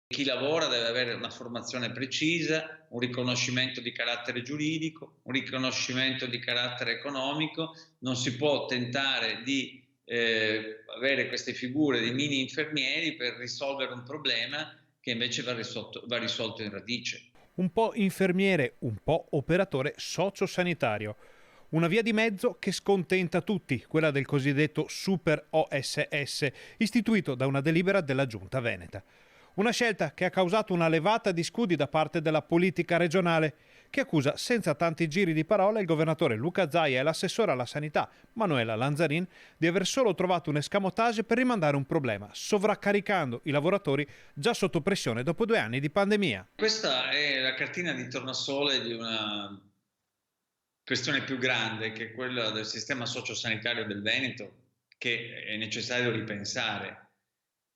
Chi lavora deve avere una formazione precisa, un riconoscimento di carattere giuridico, un riconoscimento di carattere economico. Non si può tentare di avere queste figure di mini infermieri per risolvere un problema che invece va risolto in radice. Un po' infermiere, un po' operatore sociosanitario. Una via di mezzo che scontenta tutti, quella del cosiddetto Super OSS, istituito da una delibera della Giunta Veneta. Una scelta che ha causato una levata di scudi da parte della politica regionale, che accusa senza tanti giri di parola il governatore Luca Zaia e l'assessore alla sanità Manuela Lanzarin di aver solo trovato un escamotage per rimandare un problema, sovraccaricando i lavoratori già sotto pressione dopo 2 anni di pandemia. Questa è la cartina di tornasole di una questione più grande, che è quella del sistema sociosanitario del Veneto, che è necessario ripensare.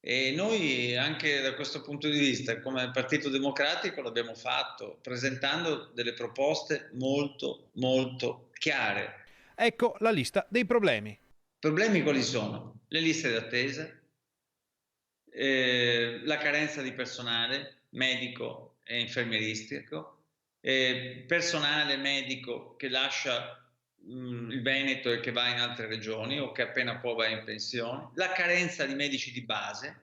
E noi anche da questo punto di vista, come Partito Democratico, l'abbiamo fatto, presentando delle proposte molto, molto chiare. Ecco la lista dei problemi. Problemi quali sono? Le liste d'attesa, la carenza di personale medico e infermieristico, personale medico che lascia il Veneto e che va in altre regioni o che appena può va in pensione, la carenza di medici di base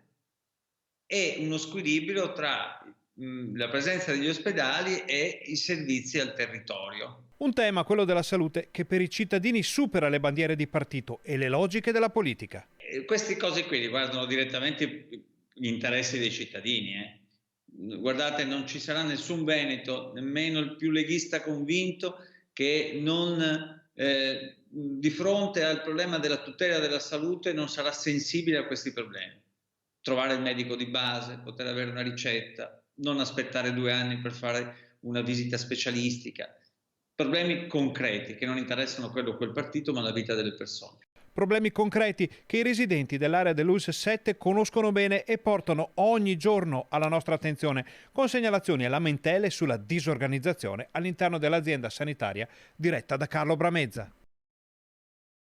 e uno squilibrio tra la presenza degli ospedali e i servizi al territorio. Un tema, quello della salute, che per i cittadini supera le bandiere di partito e le logiche della politica. Queste cose qui riguardano direttamente gli interessi dei cittadini. Guardate, non ci sarà nessun veneto, nemmeno il più leghista convinto, che non di fronte al problema della tutela della salute non sarà sensibile a questi problemi. Trovare il medico di base, poter avere una ricetta, non aspettare 2 anni per fare una visita specialistica. Problemi concreti che non interessano quello o quel partito, ma la vita delle persone. Problemi concreti che i residenti dell'area dell'ULSS 7 conoscono bene e portano ogni giorno alla nostra attenzione, con segnalazioni e lamentele sulla disorganizzazione all'interno dell'azienda sanitaria diretta da Carlo Bramezza.